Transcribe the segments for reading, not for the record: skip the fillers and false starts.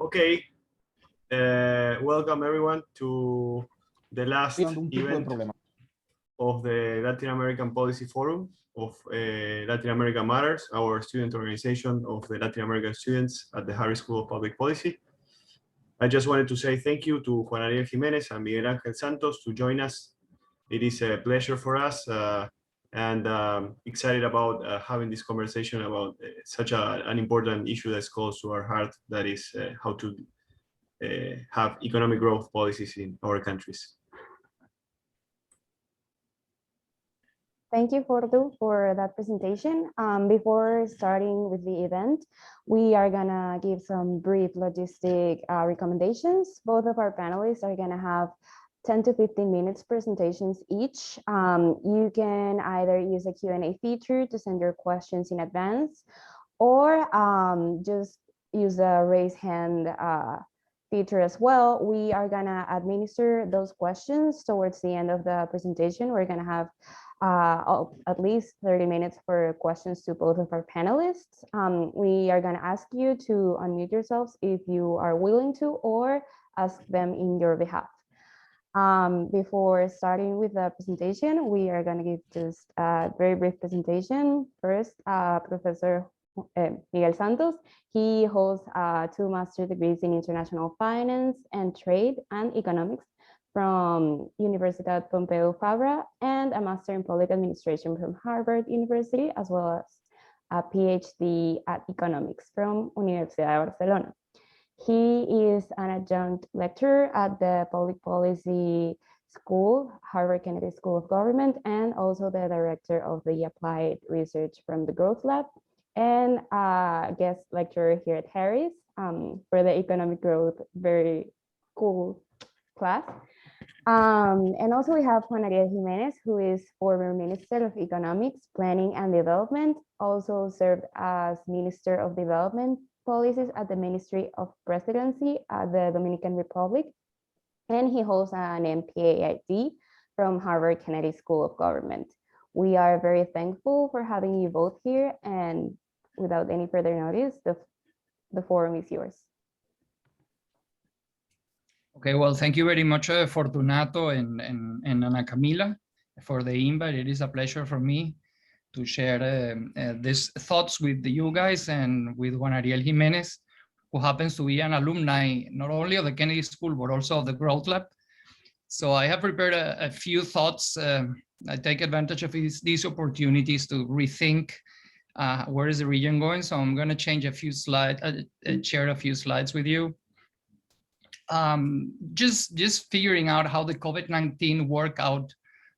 Okay, welcome everyone to the last event of the Latin American Policy Forum of Latin American Matters, our student organization of the Latin American students at the Harris School of Public Policy. I just wanted to say thank you to Juan Ariel Jiménez and Miguel Ángel Santos to join us. It is a pleasure for us and excited about having this conversation about such an important issue that's close to our heart, that is how to have economic growth policies in our countries. Thank you, Fordu, for that presentation. Before starting with the event, we are gonna give some brief logistic recommendations. Both of our panelists are gonna have 10 to 15 minutes presentations each. You can either use a Q&A feature to send your questions in advance, or just use a raise hand feature as well. We are gonna administer those questions towards the end of the presentation. We're gonna have at least 30 minutes for questions to both of our panelists. We are gonna ask you to unmute yourselves if you are willing to, or ask them in your behalf. Before starting with the presentation, we are gonna give just a very brief presentation. First, Professor Miguel Santos. He holds 2 master's degrees in international finance and trade and economics from Universidad Pompeu Fabra, and a master in public administration from Harvard University, as well as a PhD at economics from Universidad de Barcelona. He is an adjunct lecturer at the Public Policy School, Harvard Kennedy School of Government, and also the director of the Applied Research from the Growth Lab, and a guest lecturer here at Harris for the Economic Growth, very cool class. And also we have Juan Ariel Jiménez, who is former Minister of Economics, Planning and Development, also served as Minister of Development Policies at the Ministry of Presidency at the Dominican Republic, and he holds an MPAID from Harvard Kennedy School of Government. We are very thankful for having you both here, and without any further notice, the forum is yours. Okay, well, thank you very much, Fortunato and Ana Camila, for the invite. It is a pleasure for me to share these thoughts with you guys and with Juan Ariel Jiménez, who happens to be an alumni, not only of the Kennedy School, but also of the Growth Lab. So I have prepared a few thoughts. I take advantage of these opportunities to rethink where is the region going. So I'm gonna change a few slides, share a few slides with you. Just figuring out how the COVID-19 work out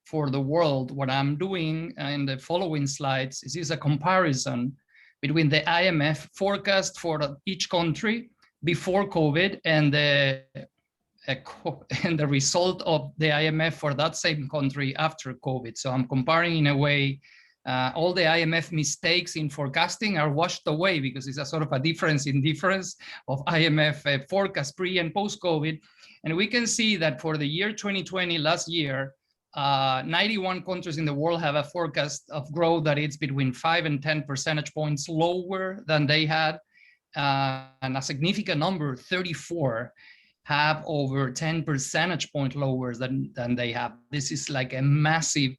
for the world. What I'm doing in the following slides is a comparison between the IMF forecast for each country before COVID and the result of the IMF for that same country after COVID. So I'm comparing, in a way, all the IMF mistakes in forecasting are washed away, because it's a sort of a difference in difference of IMF forecast pre and post COVID. And we can see that for the year 2020, last year, 91 countries in the world have a forecast of growth that is between 5 and 10 percentage points lower than they had. And a significant number, 34, have over 10 percentage point lower than they have. This is like a massive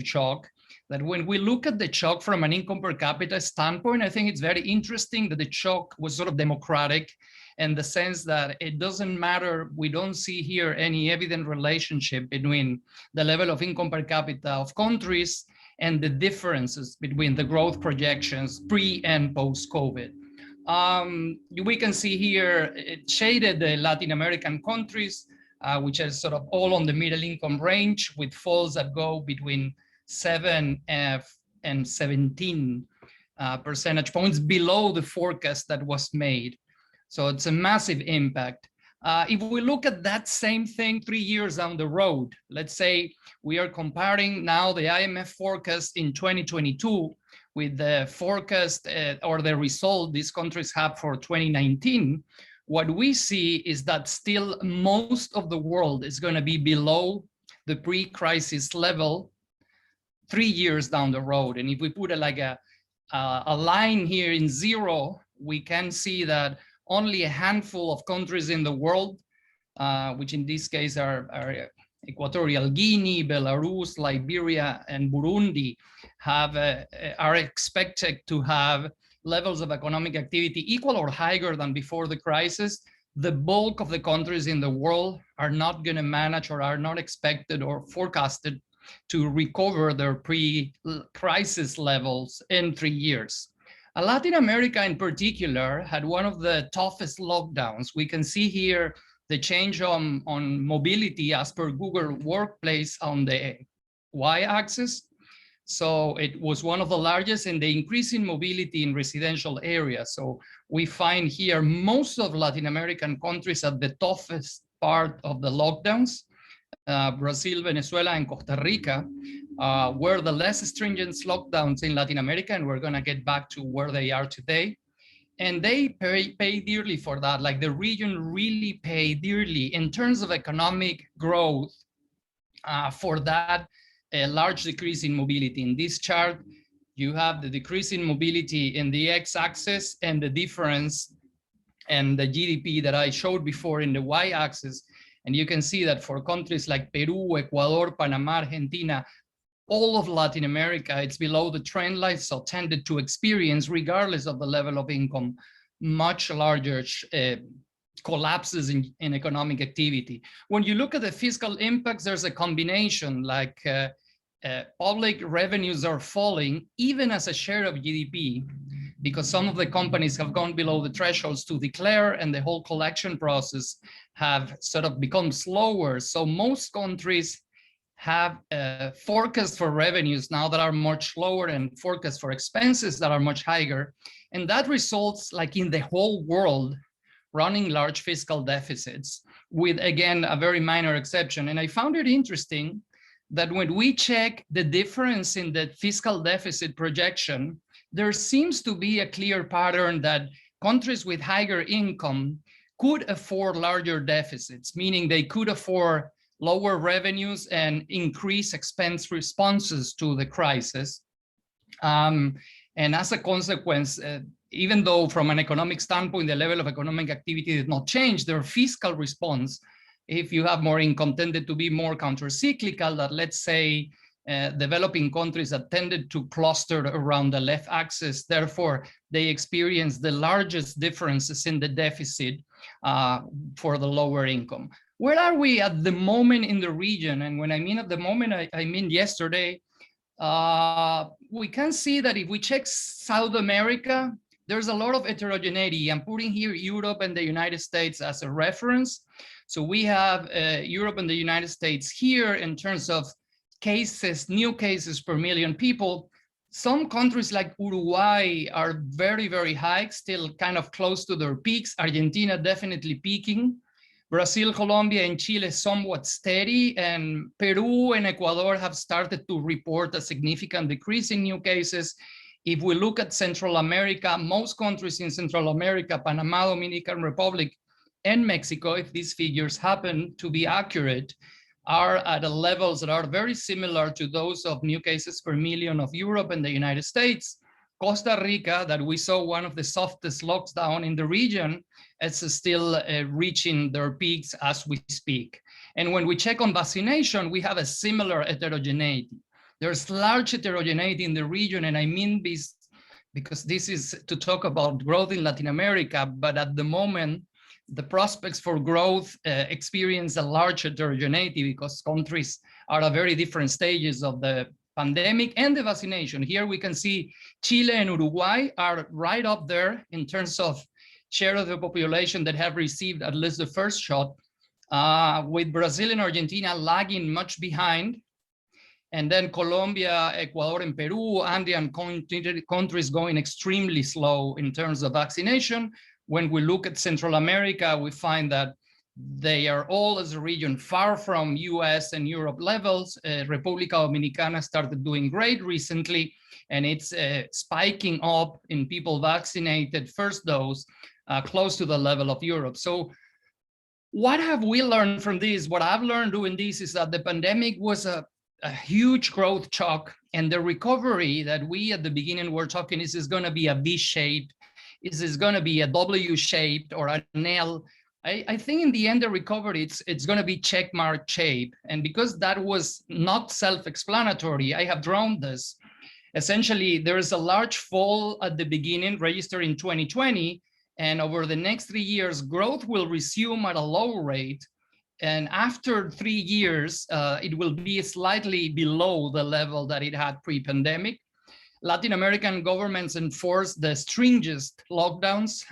shock. That when we look at the shock from an income per capita standpoint, I think it's very interesting that the shock was sort of democratic, in the sense that it doesn't matter, we don't see here any evident relationship between the level of income per capita of countries and the differences between the growth projections pre and post COVID. We can see here, it shaded the Latin American countries, which are sort of all on the middle income range, with falls that go between 7 and 17 percentage points below the forecast that was made. So it's a massive impact. If we look at that same thing 3 years down the road, let's say we are comparing now the IMF forecast in 2022 with the forecast or the result these countries have for 2019, what we see is that still most of the world is going to be below the pre-crisis level 3 years down the road. And if we put a line here in 0, we can see that only a handful of countries in the world, which in this case are Equatorial Guinea, Belarus, Liberia, and Burundi, are expected to have levels of economic activity equal or higher than before the crisis. The bulk of the countries in the world are not going to manage or are not expected or forecasted to recover their pre-crisis levels in 3 years. Latin America in particular had one of the toughest lockdowns. We can see here the change on mobility as per Google Workplace on the y-axis. So it was one of the largest, and the increase in mobility in residential areas. So we find here most of Latin American countries at the toughest part of the lockdowns. Brazil, Venezuela, and Costa Rica were the less stringent lockdowns in Latin America, and we're going to get back to where they are today. And they pay dearly for that. Like, the region really paid dearly in terms of economic growth for that large decrease in mobility. In this chart, you have the decrease in mobility in the x-axis and the difference and the GDP that I showed before in the y-axis. And you can see that for countries like Peru, Ecuador, Panama, Argentina, all of Latin America, it's below the trend line, so tended to experience, regardless of the level of income, much larger collapses in economic activity. When you look at the fiscal impacts, there's a combination, like public revenues are falling, even as a share of GDP, because some of the companies have gone below the thresholds to declare, and the whole collection process have sort of become slower. So most countries have forecasts for revenues now that are much lower and forecasts for expenses that are much higher. And that results, like in the whole world, running large fiscal deficits, with, again, a very minor exception. And I found it interesting that when we check the difference in the fiscal deficit projection, there seems to be a clear pattern that countries with higher income could afford larger deficits, meaning they could afford lower revenues and increase expense responses to the crisis. And as a consequence, even though from an economic standpoint, the level of economic activity did not change, their fiscal response, if you have more income, tended to be more counter-cyclical, that, let's say, developing countries that tended to cluster around the left axis. Therefore, they experienced the largest differences in the deficit for the lower income. Where are we at the moment in the region? And when I mean at the moment, I mean yesterday. We can see that if we check South America, there's a lot of heterogeneity. I'm putting here Europe and the United States as a reference. So we have Europe and the United States here in terms of cases, new cases per million people. Some countries like Uruguay are very, very high, still kind of close to their peaks. Argentina definitely peaking. Brazil, Colombia, and Chile somewhat steady, and Peru and Ecuador have started to report a significant decrease in new cases. If we look at Central America, most countries in Central America, Panama, Dominican Republic, and Mexico, if these figures happen to be accurate, are at levels that are very similar to those of new cases per million of Europe and the United States. Costa Rica, that we saw one of the softest lockdowns in the region, is still reaching their peaks as we speak. And when we check on vaccination, we have a similar heterogeneity. There's large heterogeneity in the region, and I mean this because this is to talk about growth in Latin America, but at the moment, the prospects for growth experience a large heterogeneity because countries are at very different stages of the pandemic and the vaccination. Here we can see Chile and Uruguay are right up there in terms of share of the population that have received at least the first shot, with Brazil and Argentina lagging much behind. And then Colombia, Ecuador, and Peru, Andean countries going extremely slow in terms of vaccination. When we look at Central America, we find that they are all, as a region, far from US and Europe levels. República Dominicana started doing great recently, and it's spiking up in people vaccinated first dose, close to the level of Europe. So what have we learned from this? What I've learned doing this is that the pandemic was a huge growth shock, and the recovery that we at the beginning were talking is going to be a V-shaped. Is this going to be a W-shaped or an L? I think in the end, the recovery, it's going to be checkmark shape. And because that was not self-explanatory, I have drawn this. Essentially, there is a large fall at the beginning registered in 2020. And over the next 3 years, growth will resume at a low rate. And after 3 years, it will be slightly below the level that it had pre-pandemic. Latin American governments enforce the stringest lockdowns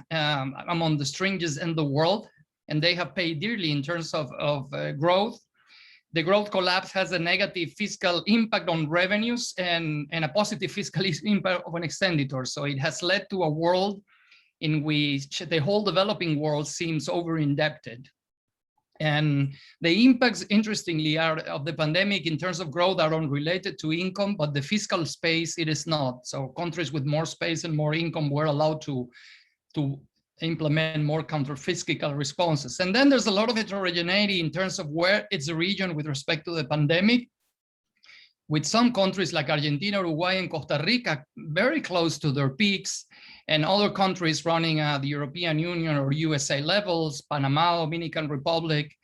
among the stringest in the world, and they have paid dearly in terms of growth. The growth collapse has a negative fiscal impact on revenues and a positive fiscal impact on expenditures. So it has led to a world in which the whole developing world seems over-indebted. And the impacts, interestingly, are of the pandemic in terms of growth are unrelated to income, but the fiscal space, it is not. So countries with more space and more income were allowed to implement more counter-fiscal responses. And then there's a lot of heterogeneity in terms of where it's a region with respect to the pandemic, with some countries like Argentina, Uruguay, and Costa Rica very close to their peaks, and other countries running at the European Union or USA levels, Panama, Dominican Republic,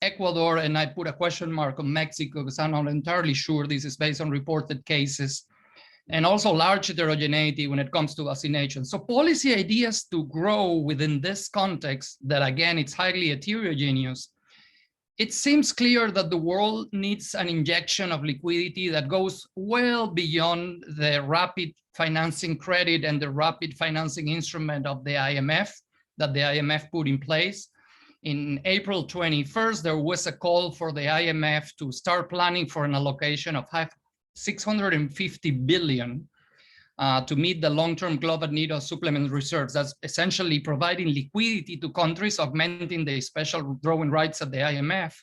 Ecuador, and I put a question mark on Mexico because I'm not entirely sure this is based on reported cases, and also large heterogeneity when it comes to vaccination. So policy ideas to grow within this context that, again, it's highly heterogeneous. It seems clear that the world needs an injection of liquidity that goes well beyond the rapid financing credit and the rapid financing instrument of the IMF that the IMF put in place. In April 21st, there was a call for the IMF to start planning for an allocation of 650 billion to meet the long-term global need of supplement reserves. That's essentially providing liquidity to countries, augmenting the special drawing rights of the IMF.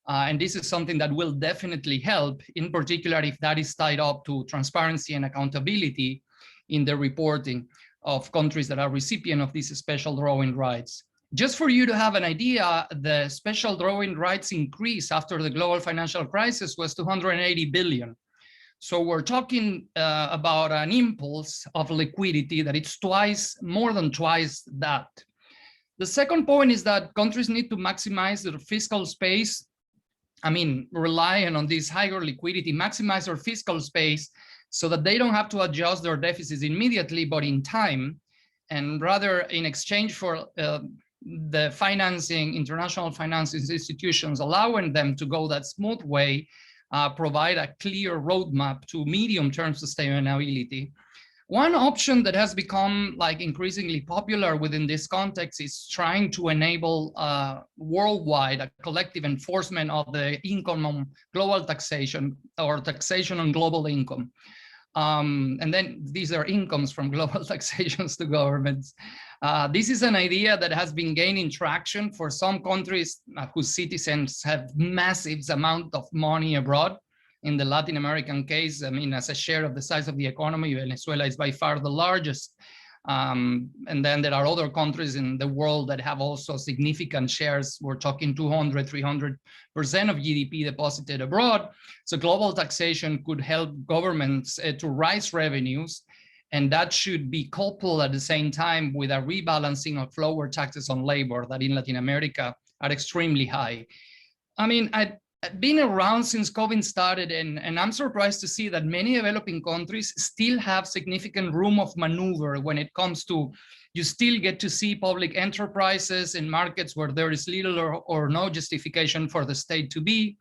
And this is something that will definitely help, in particular if that is tied up to transparency and accountability in the reporting of countries that are recipient of these special drawing rights. Just for you to have an idea, the special drawing rights increase after the global financial crisis was 280 billion. So we're talking about an impulse of liquidity that it's more than twice that. The second point is that countries need to maximize their fiscal space. I mean, relying on this higher liquidity, maximize their fiscal space so that they don't have to adjust their deficits immediately, but in time, and rather in exchange for the financing, international financing institutions, allowing them to go that smooth way, provide a clear roadmap to medium-term sustainability. One option that has become like increasingly popular within this context is trying to enable worldwide a collective enforcement of the income on global taxation or taxation on global income. And then these are incomes from global taxations to governments. This is an idea that has been gaining traction for some countries whose citizens have massive amount of money abroad. In the Latin American case, I mean, as a share of the size of the economy, Venezuela is by far the largest. And then there are other countries in the world that have also significant shares. We're talking 200, 300% of GDP deposited abroad. So global taxation could help governments to raise revenues, and that should be coupled at the same time with a rebalancing of lower taxes on labor that in Latin America are extremely high. I mean, I've been around since COVID started, and I'm surprised to see that many developing countries still have significant room of maneuver when it comes to, you still get to see public enterprises in markets where there is little or no justification for the state to be.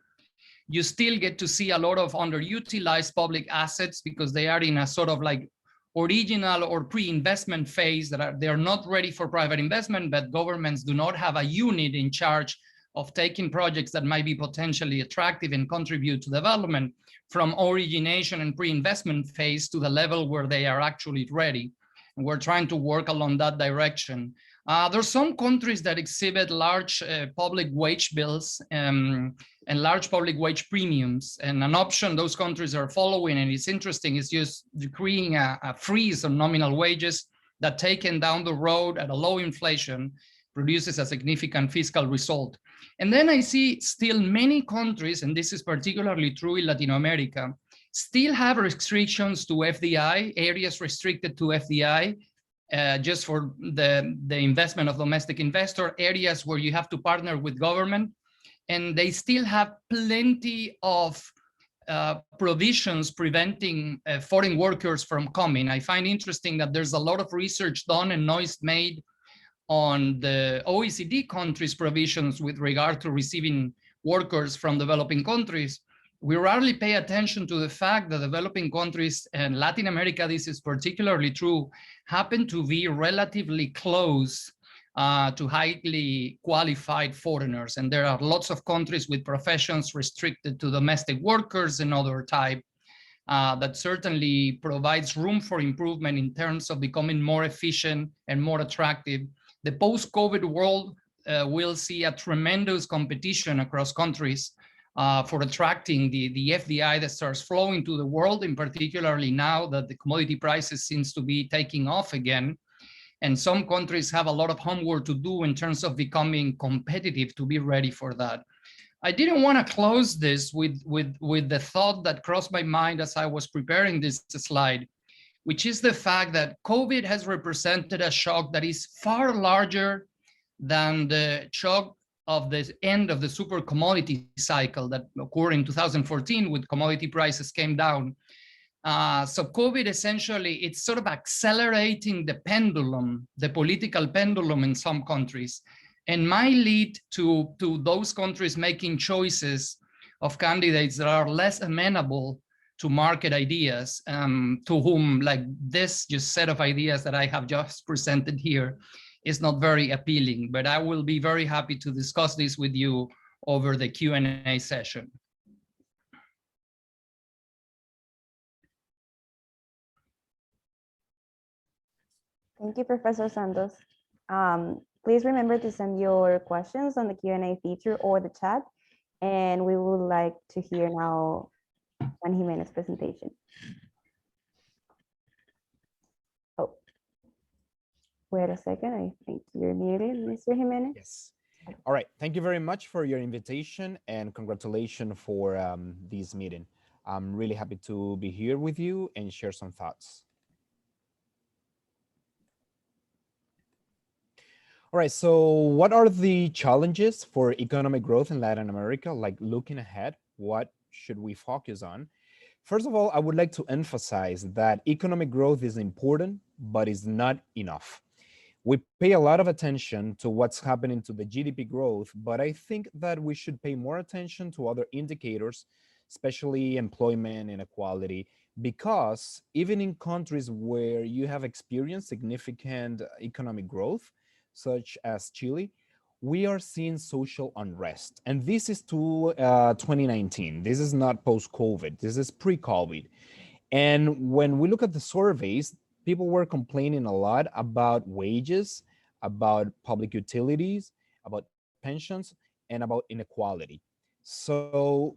You still get to see a lot of underutilized public assets because they are in a sort of like original or pre-investment phase that they're not ready for private investment, but governments do not have a unit in charge of taking projects that might be potentially attractive and contribute to development from origination and pre-investment phase to the level where they are actually ready. And we're trying to work along that direction. There's some countries that exhibit large public wage bills and large public wage premiums. And an option those countries are following, and it's interesting, is just decreeing a freeze on nominal wages that, taken down the road at a low inflation, produces a significant fiscal result. And then I see still many countries, and this is particularly true in Latin America, still have restrictions to FDI, areas restricted to FDI, just for the investment of domestic investor, areas where you have to partner with government, and they still have plenty of provisions preventing foreign workers from coming. I find interesting that there's a lot of research done and noise made on the OECD countries' provisions with regard to receiving workers from developing countries. We rarely pay attention to the fact that developing countries, and Latin America, this is particularly true, happen to be relatively close to highly qualified foreigners. And there are lots of countries with professions restricted to domestic workers and other type that certainly provides room for improvement in terms of becoming more efficient and more attractive. The post-COVID world will see a tremendous competition across countries for attracting the FDI that starts flowing to the world, and particularly now that the commodity prices seems to be taking off again. And some countries have a lot of homework to do in terms of becoming competitive to be ready for that. I didn't want to close this with the thought that crossed my mind as I was preparing this slide, which is the fact that COVID has represented a shock that is far larger than the shock of the end of the super commodity cycle that occurred in 2014 when commodity prices came down. So COVID essentially, it's sort of accelerating the pendulum, the political pendulum in some countries, and might lead to those countries making choices of candidates that are less amenable to market ideas, to whom like this just set of ideas that I have just presented here is not very appealing. But I will be very happy to discuss this with you over the Q&A session. Thank you, Professor Santos. Please remember to send your questions on the Q&A feature or the chat, and we would like to hear now Juan Jiménez's presentation. Oh, wait a second. I think you're muted, Mr. Jiménez. Yes. All right. Thank you very much for your invitation and congratulations for this meeting. I'm really happy to be here with you and share some thoughts. All right, so what are the challenges for economic growth in Latin America? Like looking ahead, what should we focus on? First of all, I would like to emphasize that economic growth is important, but is not enough. We pay a lot of attention to what's happening to the GDP growth, but I think that we should pay more attention to other indicators, especially employment and inequality, because even in countries where you have experienced significant economic growth, such as Chile, we are seeing social unrest. And this is to 2019. This is not post-COVID. This is pre-COVID. And when we look at the surveys, people were complaining a lot about wages, about public utilities, about pensions, and about inequality. So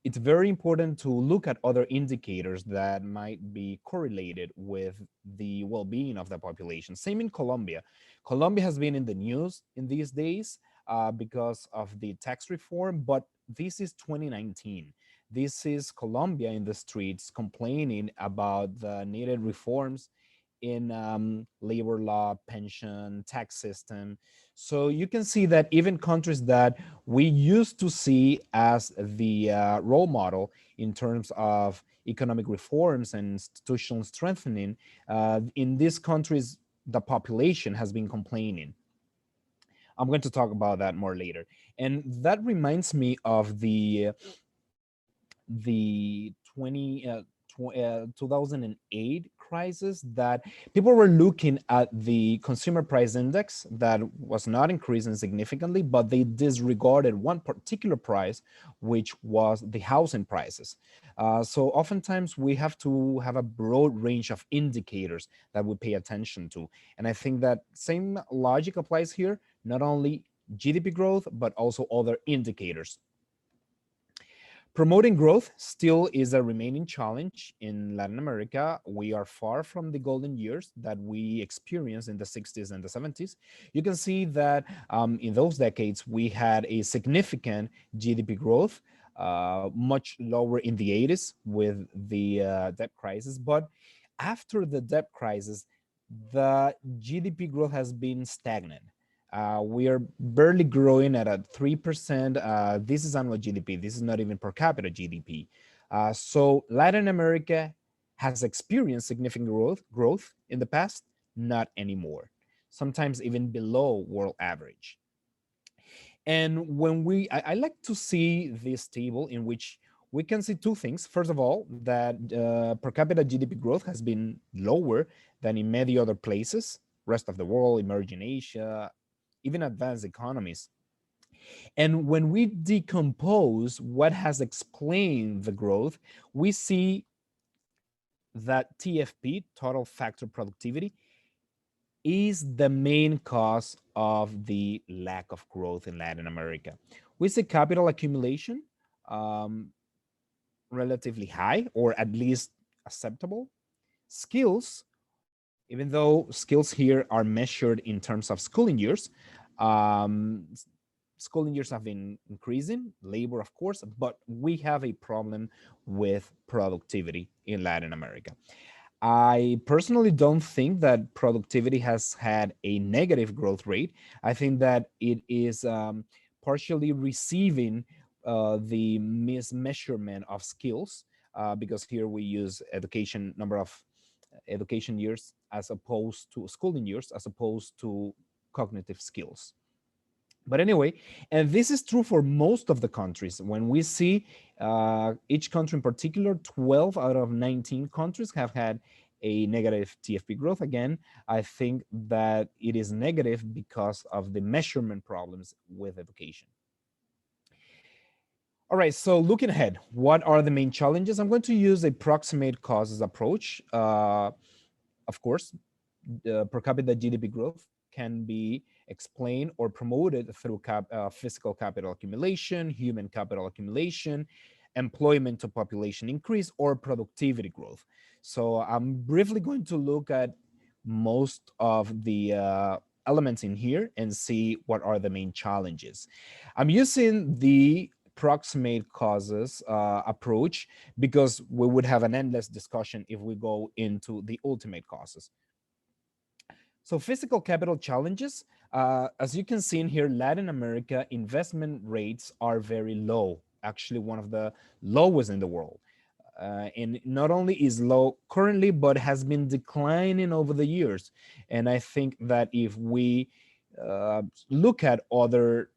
it's very important to look at other indicators that might be correlated with the well-being of the population. Same in Colombia. Colombia has been in the news in these days because of the tax reform, but this is 2019. This is Colombia in the streets complaining about the needed reforms in labor law, pension, tax system. So you can see that even countries that we used to see as the role model in terms of economic reforms and institutional strengthening, in these countries, the population has been complaining. I'm going to talk about that more later. And that reminds me of the 2008 crisis, that people were looking at the consumer price index that was not increasing significantly, but they disregarded one particular price, which was the housing prices. So oftentimes we have to have a broad range of indicators that we pay attention to. And I think that same logic applies here, not only GDP growth, but also other indicators. Promoting growth still is a remaining challenge in Latin America. We are far from the golden years that we experienced in the 60s and the 70s. You can see that in those decades, we had a significant GDP growth, much lower in the 80s with the debt crisis. But after the debt crisis, the GDP growth has been stagnant. We are barely growing at a 3%. This is annual GDP. This is not even per capita GDP. So Latin America has experienced significant growth in the past, not anymore. Sometimes even below world average. And when I like to see this table in which we can see two things. First of all, that per capita GDP growth has been lower than in many other places, rest of the world, emerging Asia, even advanced economies. And when we decompose what has explained the growth, we see that TFP, total factor productivity, is the main cause of the lack of growth in Latin America. We see capital accumulation relatively high, or at least acceptable. Skills, even though skills here are measured in terms of schooling years, um, schooling years have been increasing, labor, of course, but we have a problem with productivity in Latin America. I personally don't think that productivity has had a negative growth rate. I think that it is partially receiving the mismeasurement of skills, because here we use education, number of education years as opposed to schooling years, as opposed to cognitive skills. But anyway, and this is true for most of the countries. When we see each country in particular, 12 out of 19 countries have had a negative TFP growth. Again, I think that it is negative because of the measurement problems with education. All right, so looking ahead, what are the main challenges? I'm going to use a proximate causes approach. Of course, the per capita GDP growth can be explained or promoted through fiscal capital accumulation, human capital accumulation, employment to population increase, or productivity growth. So I'm briefly going to look at most of the elements in here and see what are the main challenges. I'm using the proximate causes approach because we would have an endless discussion if we go into the ultimate causes. So physical capital challenges, as you can see in here, Latin America investment rates are very low, actually one of the lowest in the world. And not only is low currently, but has been declining over the years. And I think that if we look at other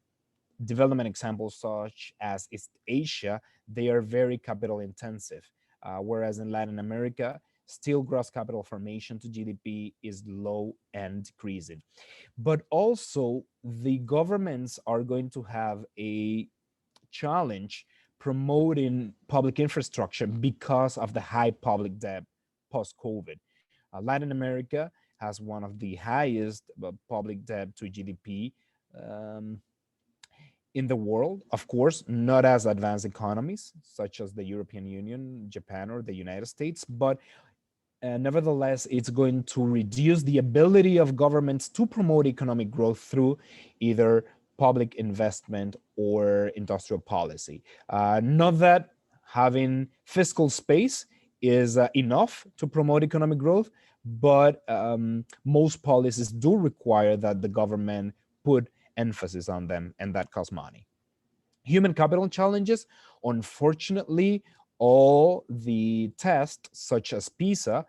development examples such as East Asia, they are very capital intensive, whereas in Latin America, still gross capital formation to GDP is low and decreasing. But also the governments are going to have a challenge promoting public infrastructure because of the high public debt post-COVID. Latin America has one of the highest public debt to GDP in the world, of course, not as advanced economies such as the European Union, Japan, or the United States, but nevertheless, it's going to reduce the ability of governments to promote economic growth through either public investment or industrial policy. Not that having fiscal space is enough to promote economic growth, but most policies do require that the government put emphasis on them, and that costs money. Human capital challenges, unfortunately, all the tests, such as PISA,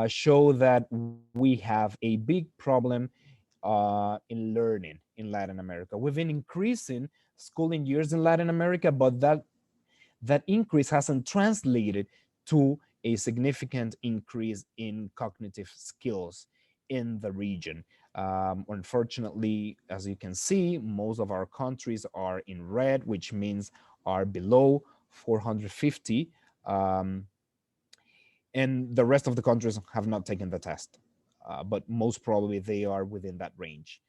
show that we have a big problem in learning in Latin America. We've been increasing schooling years in Latin America, but that increase hasn't translated to a significant increase in cognitive skills in the region. Unfortunately, as you can see, most of our countries are in red, which means are below 450. And the rest of the countries have not taken the test, but most probably they are within that range.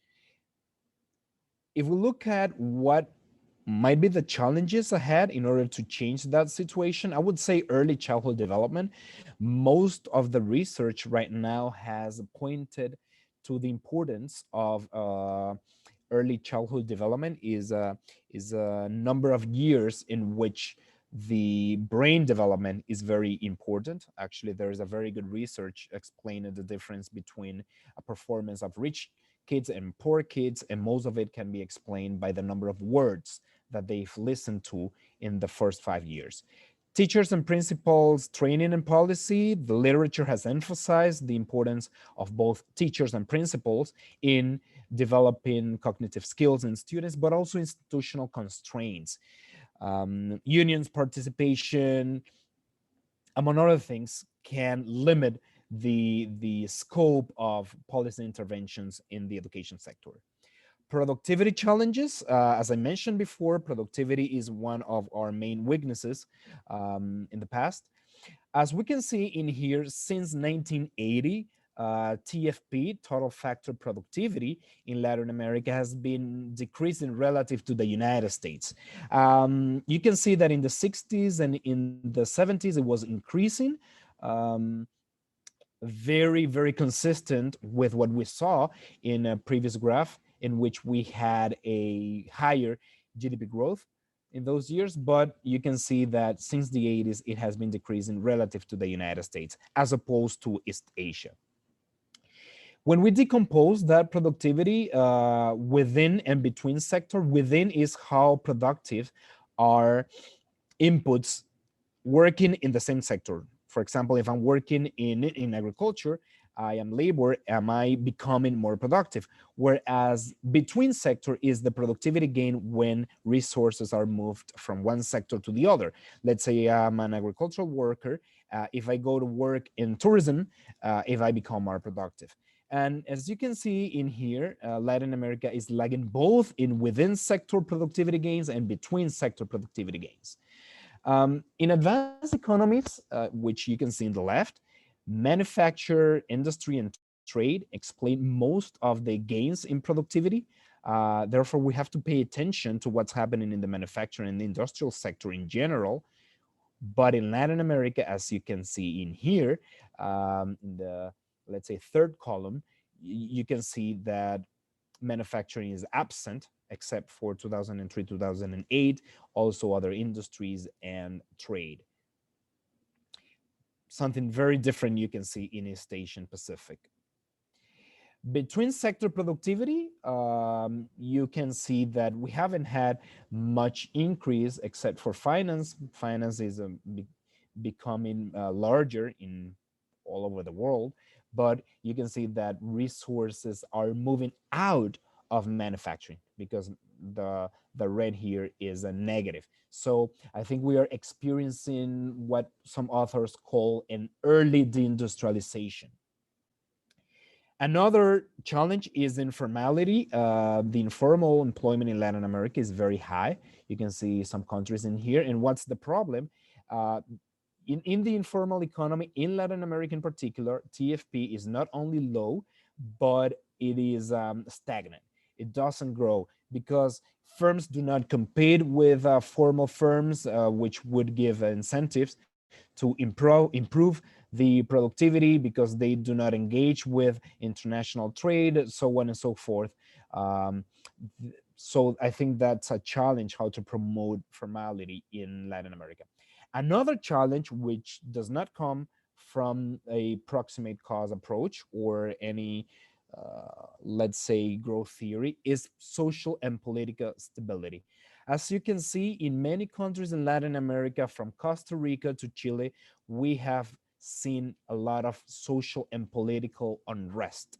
If we look at what might be the challenges ahead in order to change that situation, I would say early childhood development. Most of the research right now has pointed to the importance of early childhood development is a number of years in which the brain development is very important. Actually, there is a very good research explaining the difference between a performance of rich kids and poor kids, and most of it can be explained by the number of words that they've listened to in the first 5 years. Teachers and principals training and policy, the literature has emphasized the importance of both teachers and principals in developing cognitive skills in students, but also institutional constraints. Unions participation, among other things, can limit the scope of policy interventions in the education sector. Productivity challenges, as I mentioned before, productivity is one of our main weaknesses in the past. As we can see in here, since 1980, TFP, total factor productivity, in Latin America has been decreasing relative to the United States. You can see that in the 60s and in the 70s, it was increasing. Very, very consistent with what we saw in a previous graph, in which we had a higher GDP growth in those years, but you can see that since the 80s, it has been decreasing relative to the United States, as opposed to East Asia. When we decompose that productivity within and between sector, within is how productive are inputs working in the same sector. For example, if I'm working in agriculture, I am labor, am I becoming more productive? Whereas between sector is the productivity gain when resources are moved from one sector to the other. Let's say I'm an agricultural worker. If I go to work in tourism, if I become more productive. And as you can see in here, Latin America is lagging both in within sector productivity gains and between sector productivity gains. In advanced economies, which you can see in the left, manufacture, industry, and trade explain most of the gains in productivity. Therefore, we have to pay attention to what's happening in the manufacturing and the industrial sector in general. But in Latin America, as you can see in here, in the, let's say, third column, you can see that manufacturing is absent, except for 2003, 2008, also other industries and trade. Something very different you can see in East Asian Pacific. Between sector productivity, you can see that we haven't had much increase except for finance. Finance is becoming larger in all over the world, but you can see that resources are moving out of manufacturing because the red here is a negative. So I think we are experiencing what some authors call an early deindustrialization. Another challenge is informality. The informal employment in Latin America is very high. You can see some countries in here. And what's the problem? In the informal economy in Latin America in particular, TFP is not only low, but it is stagnant. It doesn't grow because firms do not compete with formal firms, which would give incentives to improve the productivity because they do not engage with international trade, so on and so forth. So I think that's a challenge, how to promote formality in Latin America. Another challenge, which does not come from a proximate cause approach or any, let's say, growth theory, is social and political stability. As you can see, in many countries in Latin America, from Costa Rica to Chile, we have seen a lot of social and political unrest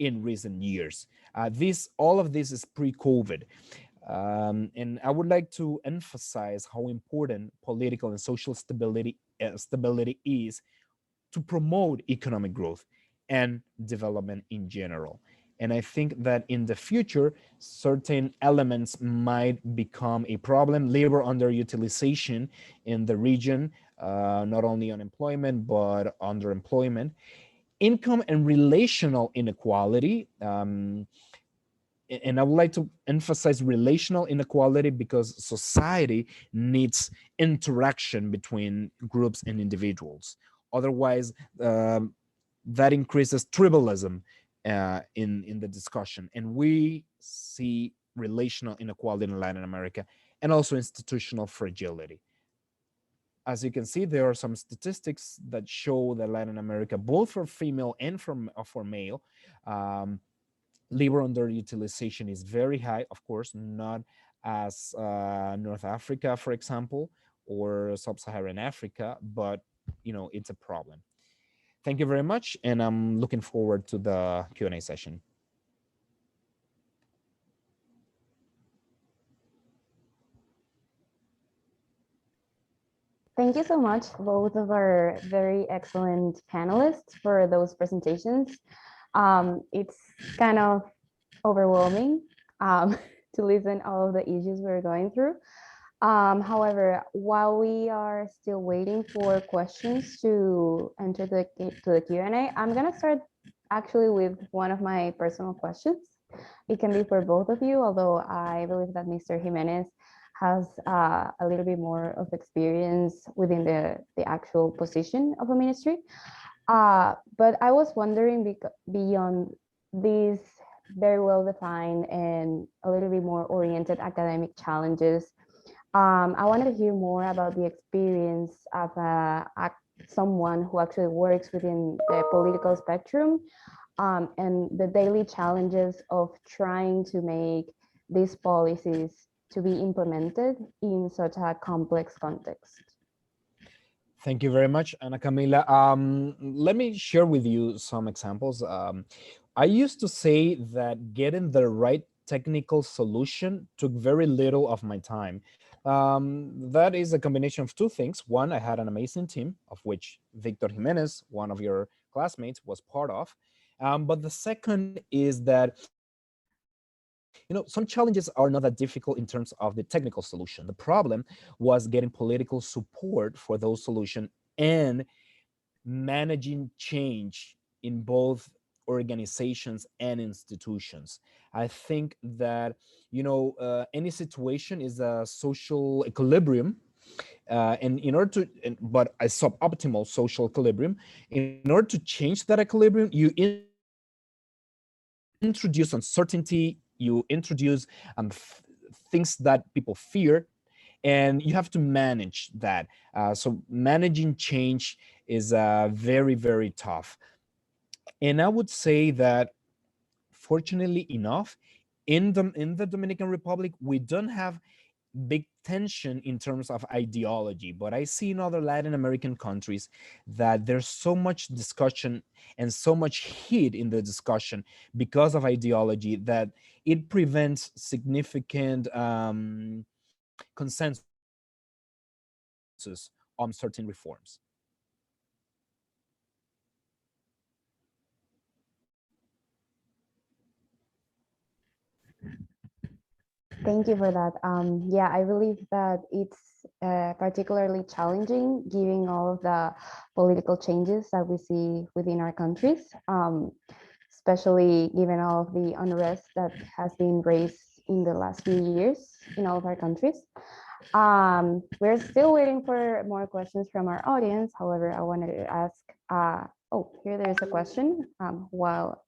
in recent years. All of this is pre-COVID. And I would like to emphasize how important political and social stability is to promote economic growth and development in general. And I think that in the future, certain elements might become a problem. Labor underutilization in the region, not only unemployment, but underemployment. Income and relational inequality. And I would like to emphasize relational inequality because society needs interaction between groups and individuals. Otherwise, that increases tribalism in the discussion. And we see relational inequality in Latin America and also institutional fragility. as you can see, there are some statistics that show that Latin America, both for female and for male, labor underutilization is very high. Of course, not as North Africa, for example, or Sub-Saharan Africa, but it's a problem. Thank you very much, and I'm looking forward to the Q&A session. Thank you so much, both of our very excellent panelists, for those presentations. It's kind of overwhelming to listen all of the issues we're going through. However, while we are still waiting for questions to enter to the Q&A, I'm gonna start actually with one of my personal questions. It can be for both of you, although I believe that Mr. Jiménez has a little bit more of experience within the actual position of a ministry. But I was wondering, beyond these very well-defined and a little bit more oriented academic challenges, I wanted to hear more about the experience of someone who actually works within the political spectrum, and the daily challenges of trying to make these policies to be implemented in such a complex context. Thank you very much, Ana Camila. Let me share with you some examples. I used to say that getting the right technical solution took very little of my time. That is a combination of two things. One, I had an amazing team, of which Victor Jiménez, one of your classmates, was part of. But the second is that some challenges are not that difficult in terms of the technical solution. The problem was getting political support for those solutions and managing change in both organizations and institutions. I think that, any situation is a social equilibrium. And in order to, but a suboptimal social equilibrium, in order to change that equilibrium, you introduce uncertainty, you introduce things that people fear, and you have to manage that. So managing change is very, very tough. And I would say that, fortunately enough, in the Dominican Republic, we don't have big tension in terms of ideology, but I see in other Latin American countries that there's so much discussion and so much heat in the discussion because of ideology that it prevents significant consensus on certain reforms. Thank you for that. Yeah, I believe that it's particularly challenging given all of the political changes that we see within our countries, especially given all of the unrest that has been raised in the last few years in all of our countries. We're still waiting for more questions from our audience. However, I wanted to ask, here there is a question while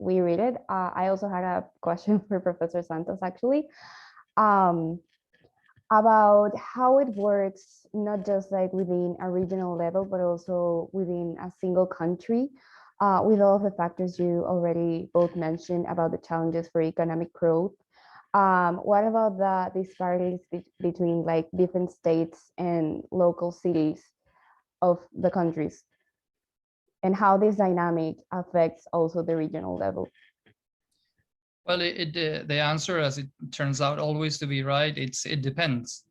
we read it. I also had a question for Professor Santos, actually, about how it works, not just like within a regional level, but also within a single country, with all of the factors you already both mentioned about the challenges for economic growth. What about the disparities between like different states and local cities of the countries, and how this dynamic affects also the regional level? Well, the answer, as it turns out always to be right, it depends.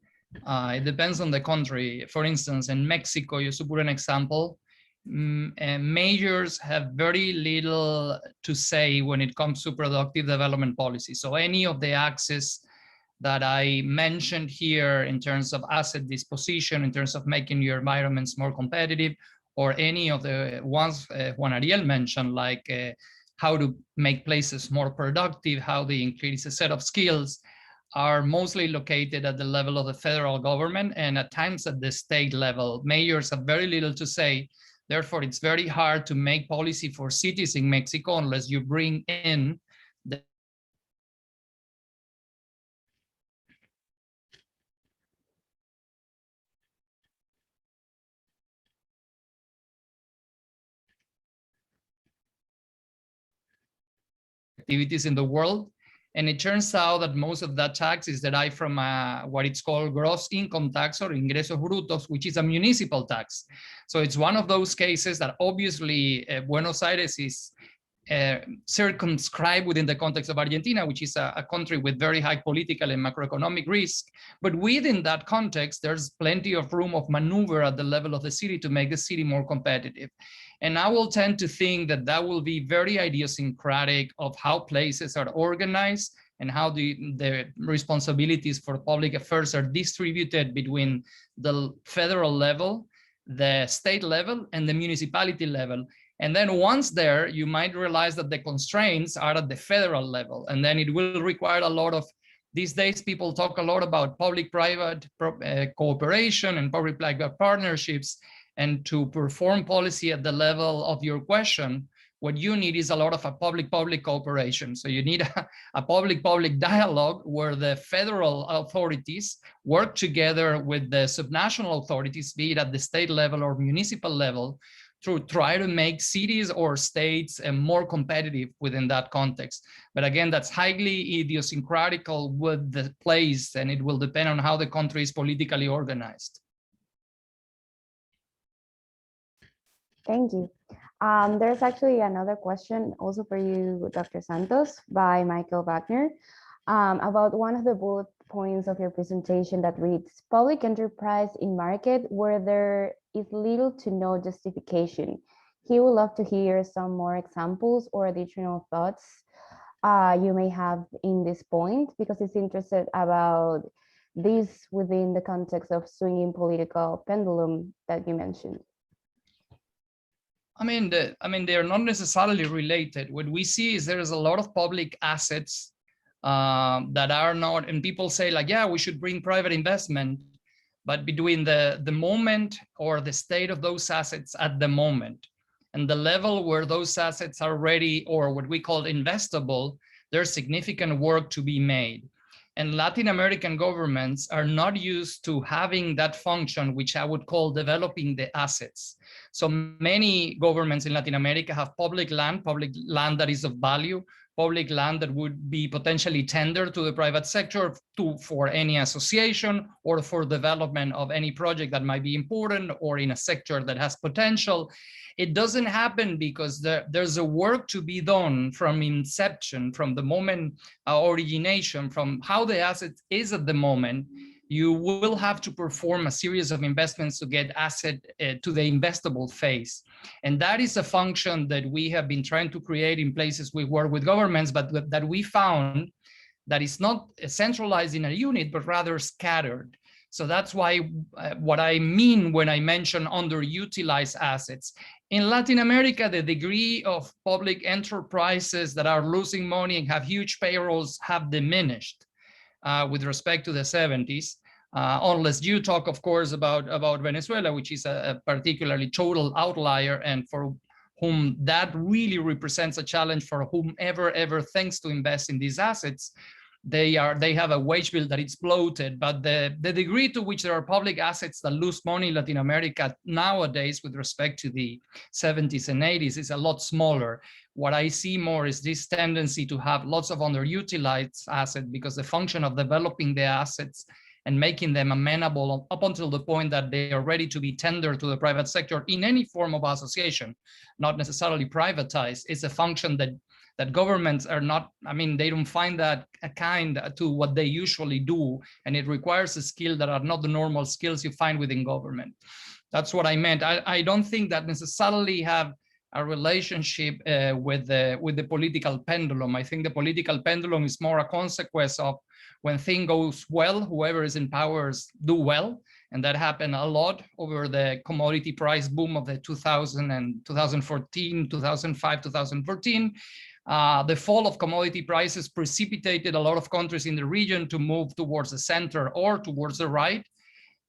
It depends on the country. For instance, in Mexico, just to put an example, mayors have very little to say when it comes to productive development policy. So any of the axes that I mentioned here in terms of asset disposition, in terms of making your environments more competitive, or any of the ones Juan Ariel mentioned, like how to make places more productive, how they increase a set of skills, are mostly located at the level of the federal government and at times at the state level. Mayors have very little to say. Therefore, it's very hard to make policy for cities in Mexico unless you bring in the activities in the world. And it turns out that most of that tax is derived from what it's called gross income tax or ingresos brutos, which is a municipal tax. So it's one of those cases that obviously Buenos Aires is circumscribed within the context of Argentina, which is a country with very high political and macroeconomic risk. But within that context, there's plenty of room of maneuver at the level of the city to make the city more competitive. And I will tend to think that that will be very idiosyncratic of how places are organized and how the responsibilities for public affairs are distributed between the federal level, the state level, and the municipality level. And then once there, you might realize that the constraints are at the federal level. And then it will require a lot of, these days, people talk a lot about public-private cooperation and public-private partnerships. And to perform policy at the level of your question, what you need is a lot of a public-public cooperation. So you need a public-public dialogue where the federal authorities work together with the subnational authorities, be it at the state level or municipal level, to try to make cities or states more competitive within that context. But again, that's highly idiosyncratical with the place, and it will depend on how the country is politically organized. Thank you. There's actually another question also for you, Dr. Santos, by Michael Wagner, about one of the bullet points of your presentation that reads, public enterprise in market where there is little to no justification. He would love to hear some more examples or additional thoughts you may have in this point, because he's interested about this within the context of swinging political pendulum that you mentioned. I mean, they're not necessarily related. What we see is there is a lot of public assets that are not, and people say like, yeah, we should bring private investment, but between the moment or the state of those assets at the moment and the level where those assets are ready or what we call investable, there's significant work to be made. And Latin American governments are not used to having that function, which I would call developing the assets. So many governments in Latin America have public land that is of value, public land that would be potentially tendered to the private sector for any association or for development of any project that might be important or in a sector that has potential. It doesn't happen because there's a work to be done from inception, from the moment origination, from how the asset is at the moment. You will have to perform a series of investments to get asset to the investable phase. And that is a function that we have been trying to create in places we work with governments, but that we found that is not centralized in a unit, but rather scattered. So that's why what I mean when I mention underutilized assets. In Latin America, the degree of public enterprises that are losing money and have huge payrolls have diminished with respect to the 70s, unless you talk, of course, about Venezuela, which is a particularly total outlier and for whom that really represents a challenge for whomever ever thinks to invest in these assets. They have a wage bill that is bloated, but the degree to which there are public assets that lose money in Latin America nowadays with respect to the 70s and 80s is a lot smaller. What I see more is this tendency to have lots of underutilized assets because the function of developing the assets and making them amenable up until the point that they are ready to be tendered to the private sector in any form of association, not necessarily privatized, is a function that governments are not, they don't find that kind to what they usually do, and it requires a skill that are not the normal skills you find within government. That's what I meant. I don't think that necessarily have a relationship with the political pendulum. I think the political pendulum is more a consequence of when things goes well, whoever is in power do well. And that happened a lot over the commodity price boom of the 2000 and 2014, 2005, 2014. The fall of commodity prices precipitated a lot of countries in the region to move towards the center or towards the right.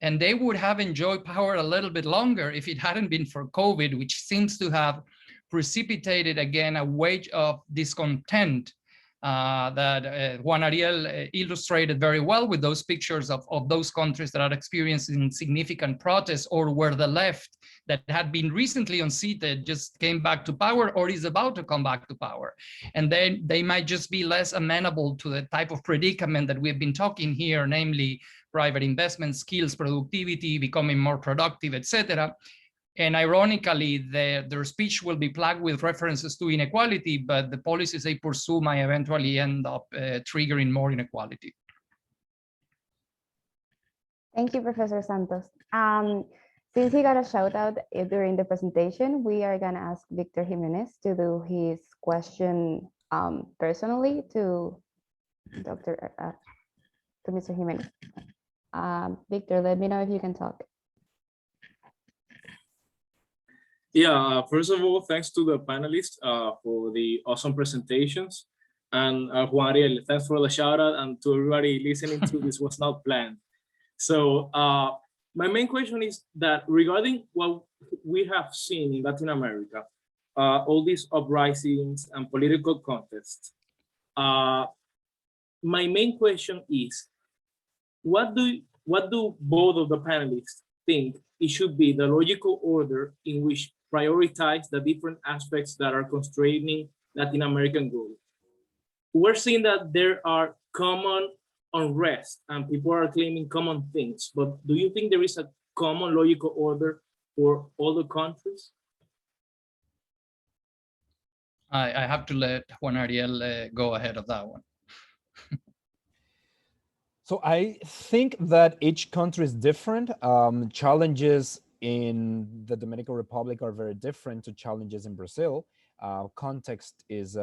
And they would have enjoyed power a little bit longer if it hadn't been for COVID, which seems to have precipitated again a wave of discontent that Juan Ariel illustrated very well with those pictures of those countries that are experiencing significant protests, or where the left that had been recently unseated just came back to power or is about to come back to power. And then they might just be less amenable to the type of predicament that we've been talking here, namely private investment, skills, productivity, becoming more productive, etc. And ironically, their speech will be plagued with references to inequality, but the policies they pursue might eventually end up triggering more inequality. Thank you, Professor Santos. Since he got a shout out during the presentation, we are gonna ask Victor Jiménez to do his question personally to Mr. Jiménez. Victor, let me know if you can talk. Yeah, first of all, thanks to the panelists for the awesome presentations. And Juan Ariel, thanks for the shout out, and to everybody listening to this was not planned. So my main question is that regarding what we have seen in Latin America, all these uprisings and political contests, my main question is, what do both of the panelists think it should be the logical order in which prioritize the different aspects that are constraining Latin American growth? We're seeing that there are common unrest and people are claiming common things, but do you think there is a common logical order for all the countries? I have to let Juan Ariel go ahead of that one. So I think that each country is different. Challenges in the Dominican Republic are very different to challenges in Brazil. Context is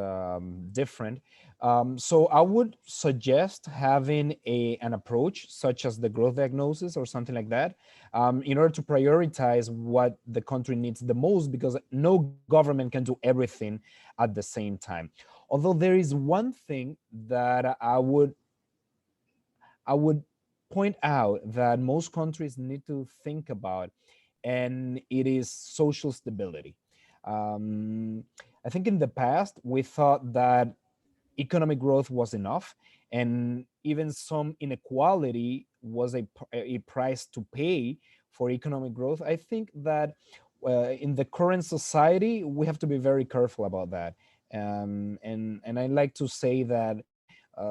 different. So I would suggest having an approach such as the growth diagnosis or something like that in order to prioritize what the country needs the most, because no government can do everything at the same time. Although there is one thing that I would point out that most countries need to think about, and it is social stability. I think in the past, we thought that economic growth was enough, and even some inequality was a price to pay for economic growth. I think that in the current society, we have to be very careful about that. And I like to say that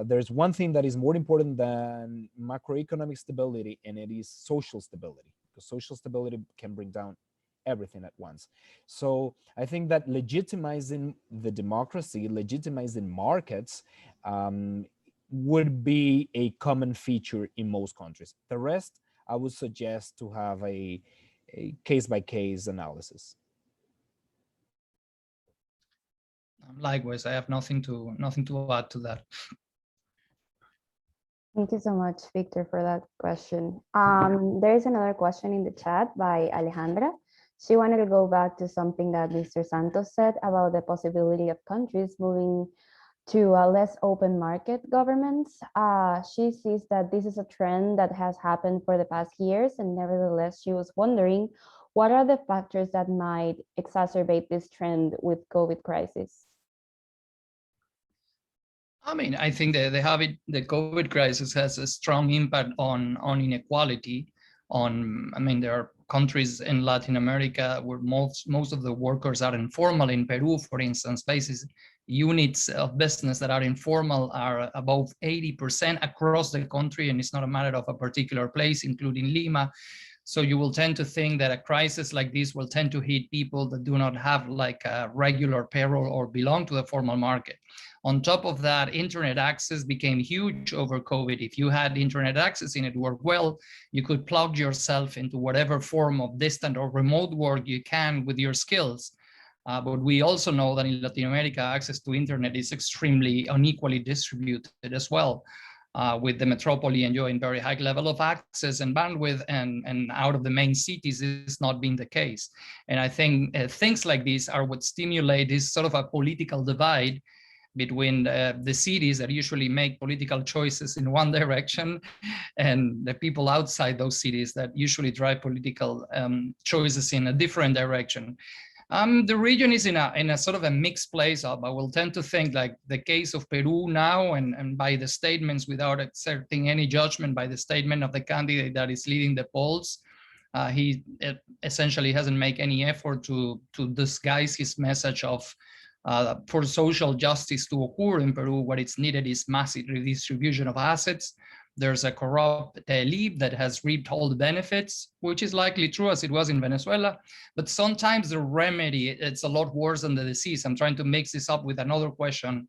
there's one thing that is more important than macroeconomic stability, and it is social stability, because social stability can bring down everything at once. So I think that legitimizing the democracy, legitimizing markets would be a common feature in most countries. The rest, I would suggest to have a case-by-case analysis. Likewise, I have nothing to add to that. Thank you so much, Victor, for that question. There is another question in the chat by Alejandra. She wanted to go back to something that Mr. Santos said about the possibility of countries moving to a less open market governments. She sees that this is a trend that has happened for the past years, and nevertheless, she was wondering, what are the factors that might exacerbate this trend with COVID crisis? I mean, I think that the COVID crisis has a strong impact on inequality. There are countries in Latin America where most of the workers are informal. In Peru, for instance, units of business that are informal are above 80% across the country, and it's not a matter of a particular place, including Lima. So you will tend to think that a crisis like this will tend to hit people that do not have like a regular payroll or belong to the formal market. On top of that, internet access became huge over COVID. If you had internet access and it worked well, you could plug yourself into whatever form of distant or remote work you can with your skills. But we also know that in Latin America, access to internet is extremely unequally distributed as well, with the metropolis enjoying very high level of access and bandwidth, and out of the main cities is not being the case. And I think things like these are what stimulate this sort of a political divide between the cities that usually make political choices in one direction and the people outside those cities that usually drive political choices in a different direction. The region is in a sort of a mixed place. I will tend to think like the case of Peru now, and by the statements, without exerting any judgment, by the statement of the candidate that is leading the polls, he essentially hasn't made any effort to disguise his message of for social justice to occur in Peru. What is needed is massive redistribution of assets. There's a corrupt elite that has reaped all the benefits, which is likely true as it was in Venezuela. But sometimes the remedy, it's a lot worse than the disease. I'm trying to mix this up with another question.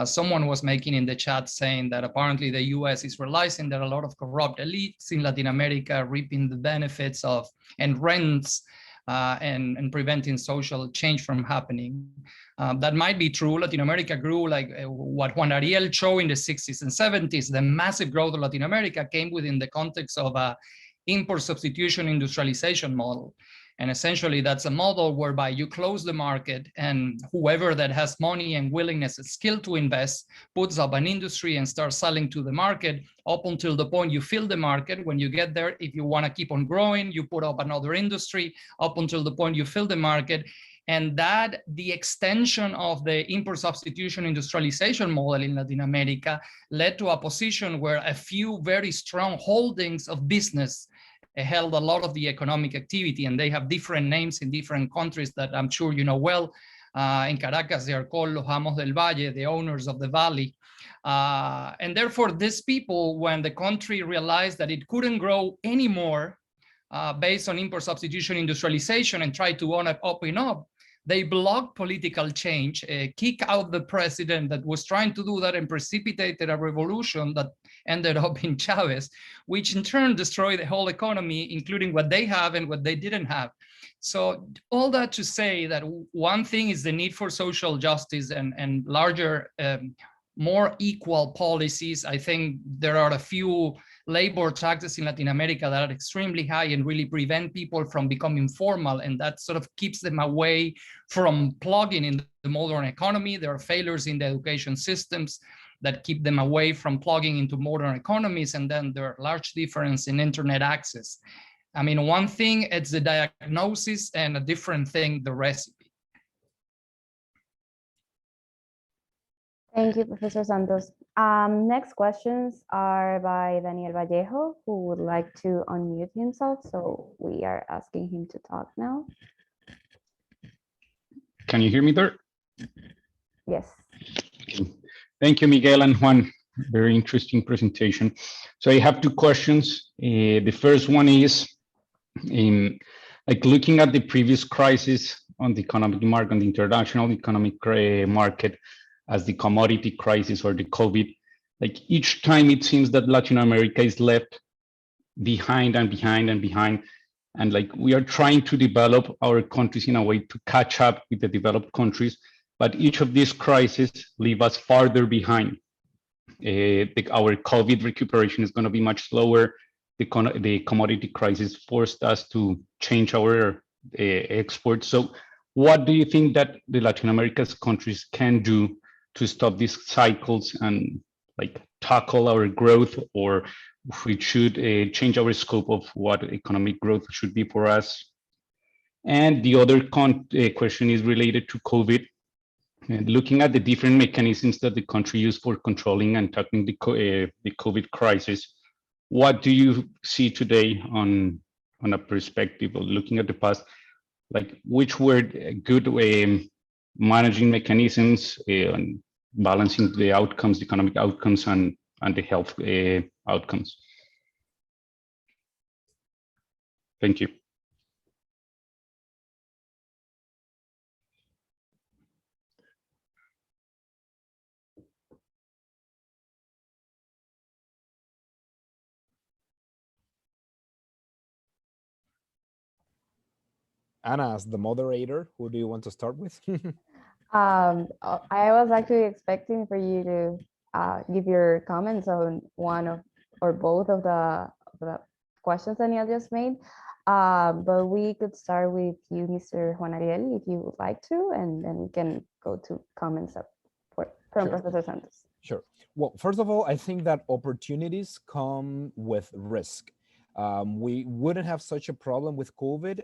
Someone was making in the chat saying that apparently the US is realizing that a lot of corrupt elites in Latin America reaping the benefits of and rents and preventing social change from happening. That might be true. Latin America grew like what Juan Ariel showed in the 60s and 70s. The massive growth of Latin America came within the context of a import substitution industrialization model. And essentially that's a model whereby you close the market and whoever that has money and willingness and skill to invest puts up an industry and starts selling to the market up until the point you fill the market. When you get there, if you want to keep on growing, you put up another industry up until the point you fill the market. And that the extension of the import substitution industrialization model in Latin America led to a position where a few very strong holdings of business held a lot of the economic activity, and they have different names in different countries that I'm sure you know well. In Caracas, they are called Los Amos del Valle, the owners of the valley. And therefore, these people, when the country realized that it couldn't grow anymore based on import substitution industrialization and tried to open up, they blocked political change, kicked out the president that was trying to do that and precipitated a revolution that ended up in Chavez, which in turn destroyed the whole economy, including what they have and what they didn't have. So all that to say that one thing is the need for social justice and larger, more equal policies. I think there are a few labor taxes in Latin America that are extremely high and really prevent people from becoming formal, and that sort of keeps them away from plugging in the modern economy. There are failures in the education systems that keep them away from plugging into modern economies, and then there are large difference in internet access. I mean, one thing, it's the diagnosis, and a different thing, the recipe. Thank you, Professor Santos. Next questions are by Daniel Vallejo, who would like to unmute himself. So we are asking him to talk now. Can you hear me there? Yes. Okay. Thank you, Miguel and Juan. Very interesting presentation. So I have two questions. The first one is, like looking at the previous crisis on the economic market, on the international economic market, as the commodity crisis or the COVID, like each time it seems that Latin America is left behind and behind and behind. And like we are trying to develop our countries in a way to catch up with the developed countries, but each of these crises leave us farther behind. Our COVID recuperation is going to be much slower. The commodity crisis forced us to change our exports. So what do you think that the Latin America's countries can do to stop these cycles and like tackle our growth, or if we should change our scope of what economic growth should be for us? And the other question is related to COVID. And looking at the different mechanisms that the country used for controlling and tackling the COVID crisis, what do you see today on a perspective of looking at the past? Like which were good managing mechanisms and balancing the outcomes, the economic outcomes, and the health outcomes? Thank you. Anna, as the moderator, who do you want to start with? I was actually expecting for you to give your comments on one of or both of the questions Daniel just made. But we could start with you, Mr. Juan Ariel, if you would like to, and then we can go to comments from Professor Santos. Sure. Well, first of all, I think that opportunities come with risk. We wouldn't have such a problem with COVID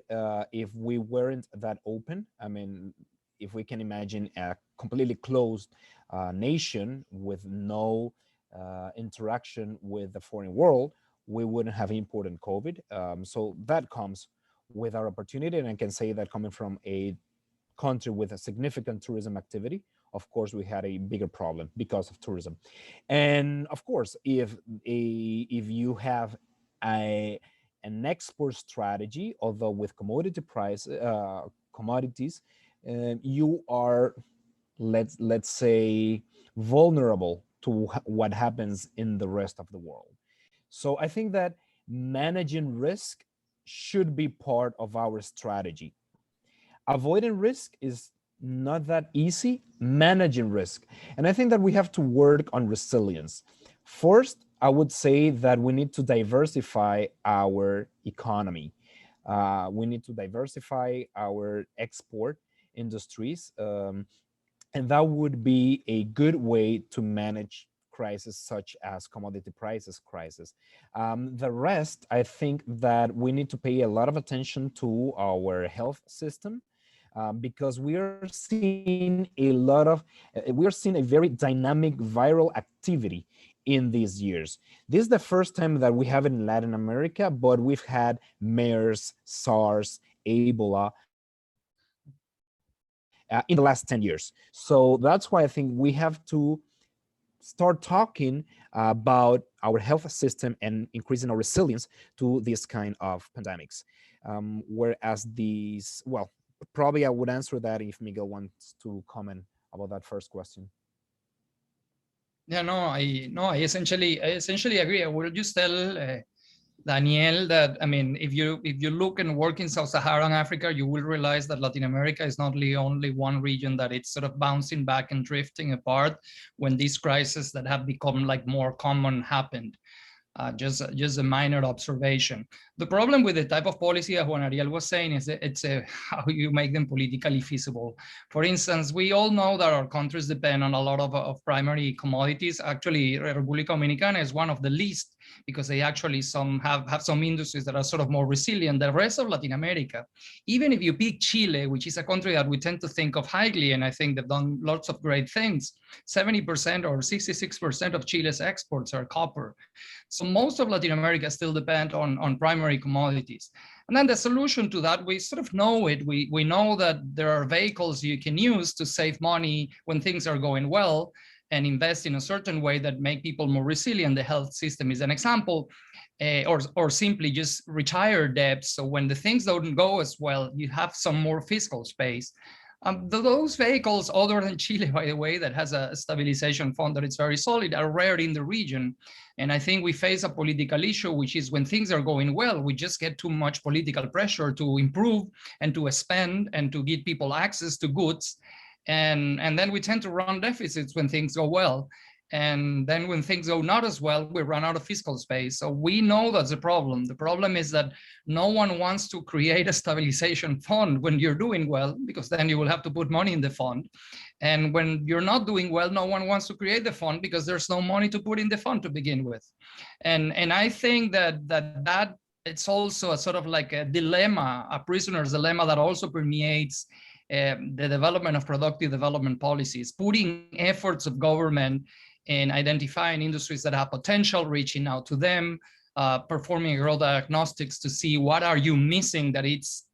if we weren't that open. I mean, if we can imagine a completely closed nation with no interaction with the foreign world, we wouldn't have important COVID. So that comes with our opportunity. And I can say that coming from a country with a significant tourism activity, of course, we had a bigger problem because of tourism. And of course, if you have an export strategy, although with commodity price commodities, you are, let's say, vulnerable to what happens in the rest of the world. So I think that managing risk should be part of our strategy. Avoiding risk is not that easy. Managing risk, and I think that we have to work on resilience. First, I would say that we need to diversify our economy. We need to diversify our export industries, and that would be a good way to manage crises such as commodity prices crisis. The rest, I think that we need to pay a lot of attention to our health system, because we are seeing a very dynamic viral activity in these years. This is the first time that we have it in Latin America, but we've had MERS, SARS, Ebola in the last 10 years. So that's why I think we have to start talking about our health system and increasing our resilience to this kind of pandemics. Whereas these, well, probably I would answer that if Miguel wants to comment about that first question. Yeah, I essentially agree. I will just tell Daniel that, I mean, if you look and work in Sub-Saharan Africa, you will realize that Latin America is not the only one region that it's sort of bouncing back and drifting apart when these crises that have become like more common happened. Just a minor observation. The problem with the type of policy that Juan Ariel was saying is that it's how you make them politically feasible. For instance, we all know that our countries depend on a lot of primary commodities. Actually, República Dominicana is one of the least, because they actually have some industries that are sort of more resilient. The rest of Latin America, even if you pick Chile, which is a country that we tend to think of highly, and I think they've done lots of great things, 70% or 66% of Chile's exports are copper. So most of Latin America still depend on primary commodities. And then the solution to that, we sort of know it. We know that there are vehicles you can use to save money when things are going well and invest in a certain way that make people more resilient. The health system is an example, or simply just retire debts. So when the things don't go as well, you have some more fiscal space. Those vehicles, other than Chile, by the way, that has a stabilization fund that is very solid, are rare in the region. And I think we face a political issue, which is when things are going well, we just get too much political pressure to improve and to spend and to give people access to goods. And then we tend to run deficits when things go well. And then when things go not as well, we run out of fiscal space. So we know that's a problem. The problem is that no one wants to create a stabilization fund when you're doing well, because then you will have to put money in the fund. And when you're not doing well, no one wants to create the fund because there's no money to put in the fund to begin with. And I think that it's also a sort of like a dilemma, a prisoner's dilemma that also permeates the development of productive development policies, putting efforts of government in identifying industries that have potential, reaching out to them, performing growth diagnostics to see what are you missing that it's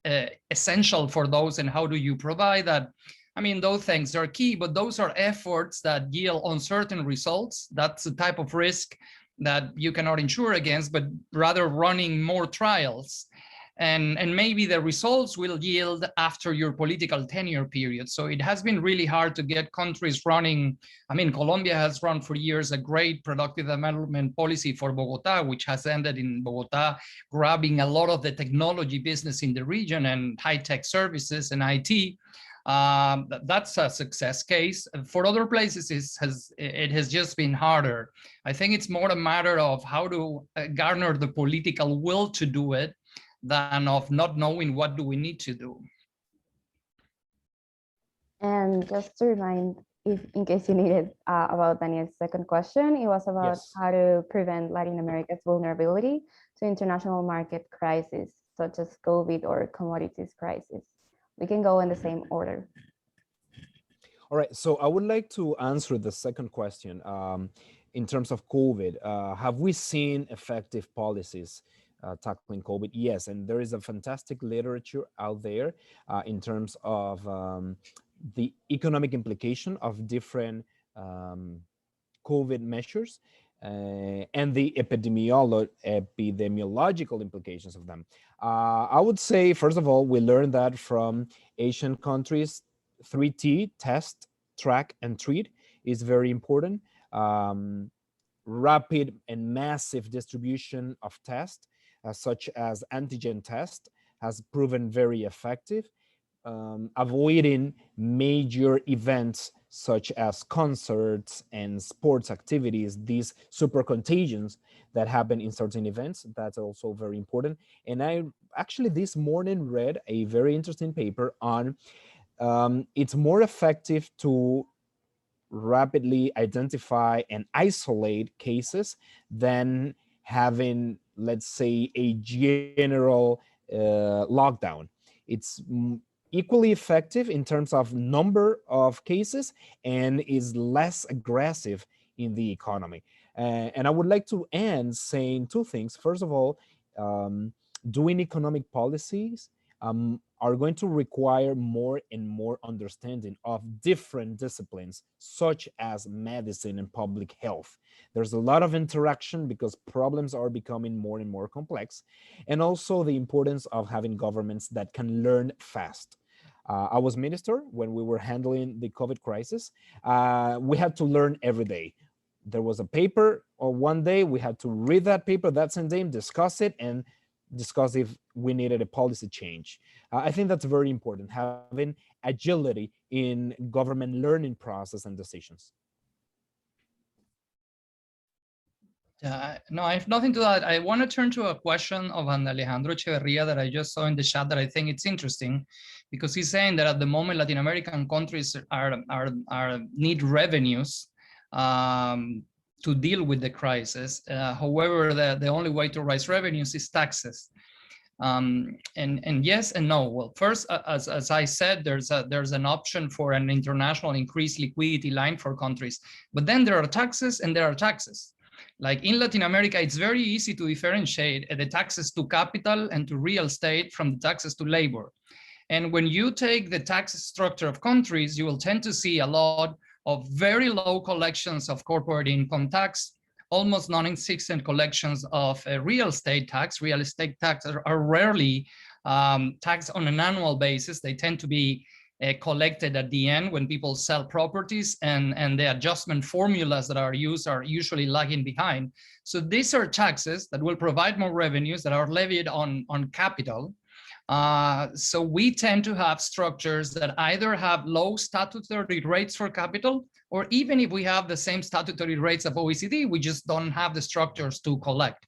essential for those, and how do you provide that. I mean, those things are key, but those are efforts that yield uncertain results. That's the type of risk that you cannot insure against, but rather running more trials. And maybe the results will yield after your political tenure period. So it has been really hard to get countries running. I mean, Colombia has run for years a great productive development policy for Bogota, which has ended in Bogota grabbing a lot of the technology business in the region and high-tech services and IT. That's a success case. For other places, it has just been harder. I think it's more a matter of how to garner the political will to do it, than of not knowing what do we need to do. And just to remind if in case you needed about Daniel's second question, it was about Yes. how to prevent Latin America's vulnerability to international market crises, such as COVID or commodities crisis. We can go in the same order. All right, so I would like to answer the second question. In terms of COVID, have we seen effective policies tackling COVID? Yes, and there is a fantastic literature out there in terms of the economic implication of different COVID measures and the epidemiological implications of them. I would say, first of all, we learned that from Asian countries, 3T, test, track, and treat is very important. Rapid and massive distribution of tests, such as antigen test, has proven very effective. Avoiding major events such as concerts and sports activities, these super contagions that happen in certain events, that's also very important. And I actually this morning read a very interesting paper on it's more effective to rapidly identify and isolate cases than having, let's say, a general lockdown. It's equally effective in terms of number of cases and is less aggressive in the economy. And I would like to end saying two things. First of all, doing economic policies are going to require more and more understanding of different disciplines, such as medicine and public health. There's a lot of interaction because problems are becoming more and more complex, and also the importance of having governments that can learn fast. I was minister when we were handling the COVID crisis. We had to learn every day. There was a paper, or one day we had to read that paper that same day, discuss it, and discuss if we needed a policy change. I think that's very important, having agility in government learning process and decisions. No, I have nothing to add. I want to turn to a question of Alejandro Echeverria that I just saw in the chat that I think it's interesting, because he's saying that at the moment Latin American countries need revenues to deal with the crisis. However, the only way to raise revenues is taxes. And yes and no. Well, first, as I said, there's an option for an international increased liquidity line for countries, but then there are taxes and there are taxes. Like in Latin America, it's very easy to differentiate the taxes to capital and to real estate from the taxes to labor. And when you take the tax structure of countries, you will tend to see a lot of very low collections of corporate income tax, almost non-existent collections of real estate tax. Real estate taxes are rarely taxed on an annual basis. They tend to be collected at the end when people sell properties, and the adjustment formulas that are used are usually lagging behind. So these are taxes that will provide more revenues that are levied on capital. So we tend to have structures that either have low statutory rates for capital, or even if we have the same statutory rates of OECD, we just don't have the structures to collect.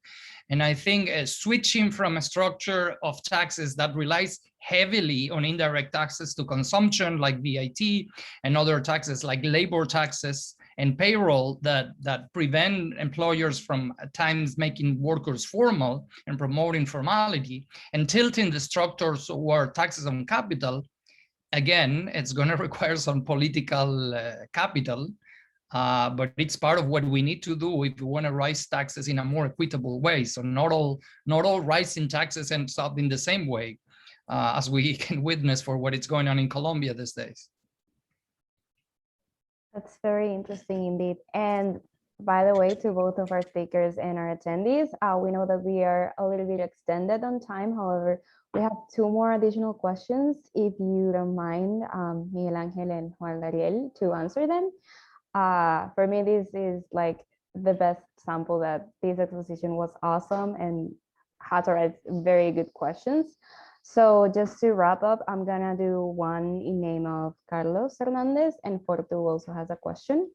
And I think switching from a structure of taxes that relies heavily on indirect taxes to consumption, like VAT, and other taxes like labor taxes and payroll that prevent employers from at times making workers formal and promoting formality, and tilting the structures toward taxes on capital, again, it's going to require some political capital. But it's part of what we need to do if we want to raise taxes in a more equitable way. So not all rising taxes ends up in the same way, as we can witness for what is going on in Colombia these days. That's very interesting indeed. And by the way, to both of our speakers and our attendees, we know that we are a little bit extended on time. However, we have two more additional questions, if you don't mind, Miguel Ángel and Juan Ariel, to answer them. For me, this is like the best sample that this exposition was awesome and had to write very good questions. So just to wrap up, I'm gonna do one in name of Carlos Hernandez, and Fortu also has a question.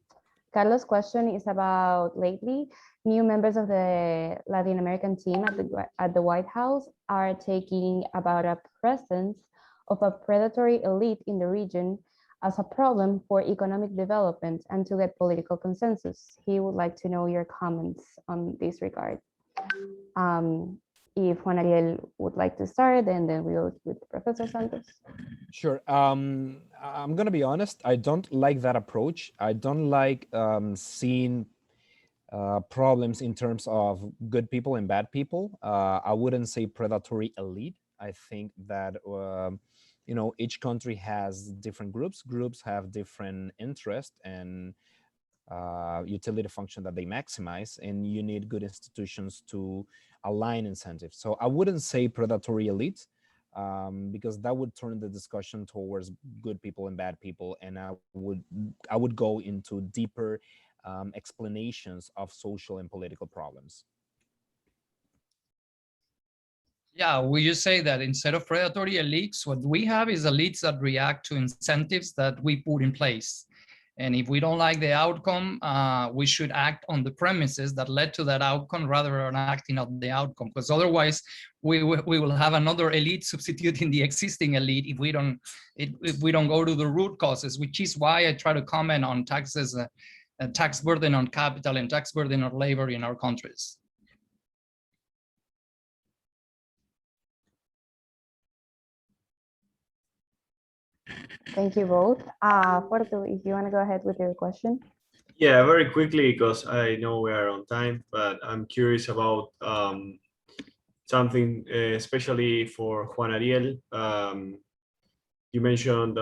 Carlos' question is about lately, new members of the Latin American team at the White House are taking about a presence of a predatory elite in the region as a problem for economic development and to get political consensus. He would like to know your comments on this regard. If Juan Ariel would like to start, and then we go with Professor Santos. Sure. I'm going to be honest. I don't like that approach. I don't like seeing problems in terms of good people and bad people. I wouldn't say predatory elite. I think that each country has different groups. Groups have different interests and utility function that they maximize, and you need good institutions to align incentives. So I wouldn't say predatory elites, because that would turn the discussion towards good people and bad people, and I would go into deeper explanations of social and political problems. Yeah, we just say that instead of predatory elites, what we have is elites that react to incentives that we put in place. And if we don't like the outcome, we should act on the premises that led to that outcome rather than acting on the outcome, because otherwise we will have another elite substituting the existing elite if we don't go to the root causes, which is why I try to comment on taxes, tax burden on capital and tax burden on labor in our countries. Thank you both. Porto, if you want to go ahead with your question. Yeah, very quickly, because I know we are on time, but I'm curious about something, especially for Juan Ariel. You mentioned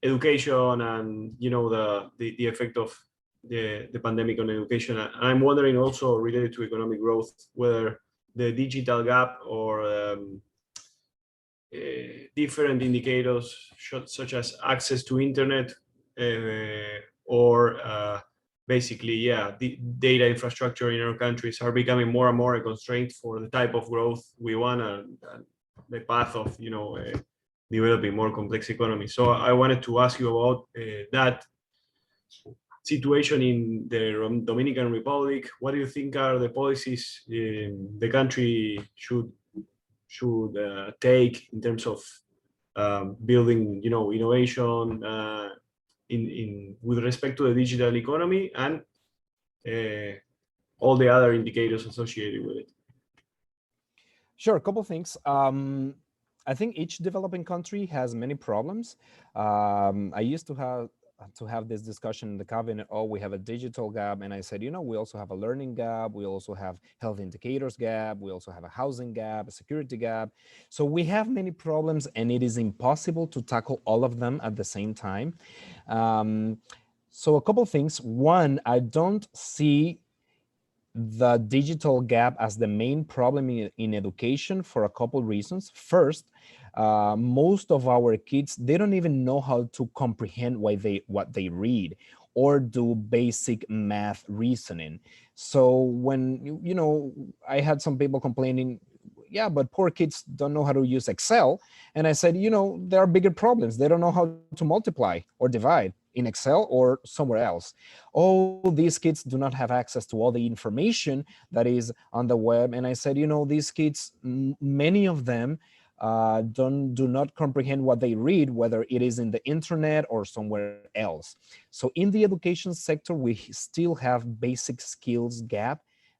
education and the effect of the pandemic on education. And I'm wondering also related to economic growth, whether the digital gap or different indicators such as access to internet or basically, yeah, the data infrastructure in our countries are becoming more and more a constraint for the type of growth we want and the path of developing more complex economies. So I wanted to ask you about that situation in the Dominican Republic. What do you think are the policies the country should take in terms of building, innovation with respect to the digital economy and all the other indicators associated with it? Sure, a couple things. I think each developing country has many problems. I used to have this discussion in the cabinet. Oh, we have a digital gap, and I said, we also have a learning gap. We also have health indicators gap. We also have a housing gap, a security gap. So we have many problems, and it is impossible to tackle all of them at the same time. So a couple things. One, I don't see the digital gap as the main problem in education for a couple reasons. First, most of our kids, they don't even know how to comprehend what they read or do basic math reasoning. So when, I had some people complaining, yeah, but poor kids don't know how to use Excel. And I said, there are bigger problems. They don't know how to multiply or divide in Excel or somewhere else. Oh, these kids do not have access to all the information that is on the web. And I said, these kids, many of them do not comprehend what they read, whether it is in the internet or somewhere else. So in the education sector, we still have basic skills gap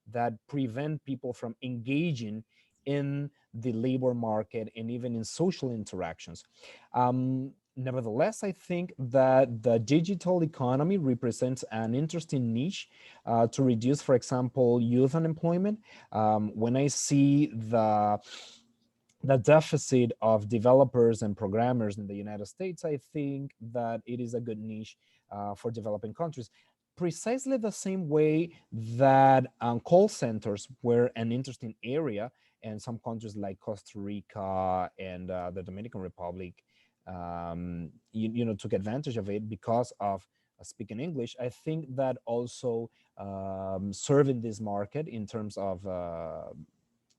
that prevent people from engaging in the labor market and even in social interactions. Nevertheless, I think that the digital economy represents an interesting niche to reduce, for example, youth unemployment. When I see the deficit of developers and programmers in the United States, I think that it is a good niche for developing countries. Precisely the same way that call centers were an interesting area, and some countries like Costa Rica and the Dominican Republic took advantage of it because of speaking English. I think that also serving this market in terms of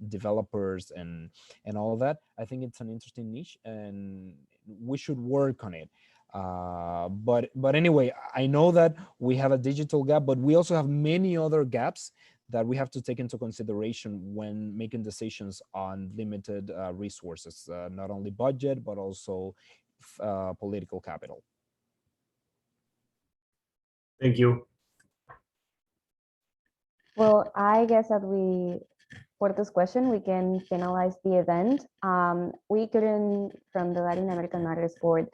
developers and all that, I think it's an interesting niche and we should work on it. But anyway, I know that we have a digital gap, but we also have many other gaps that we have to take into consideration when making decisions on limited resources, not only budget, but also political capital. Thank you. Well, I guess that for this question, we can finalize the event. We couldn't, from the Latin American Matters Board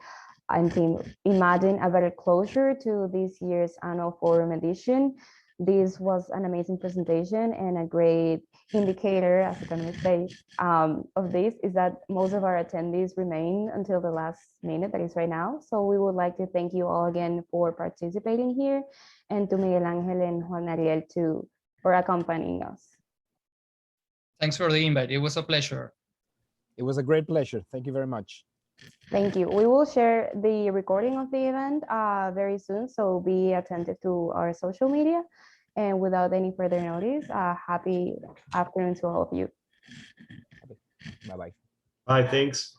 and team, imagine a better closure to this year's annual forum edition. This was an amazing presentation, and a great indicator, as economists say, of this is that most of our attendees remain until the last minute, that is right now. So we would like to thank you all again for participating here, and to Miguel Ángel and Juan Ariel for accompanying us. Thanks for the invite. It was a pleasure. It was a great pleasure. Thank you very much. Thank you. We will share the recording of the event very soon, so be attentive to our social media. And without any further notice, happy afternoon to all of you. Bye-bye. Bye, thanks.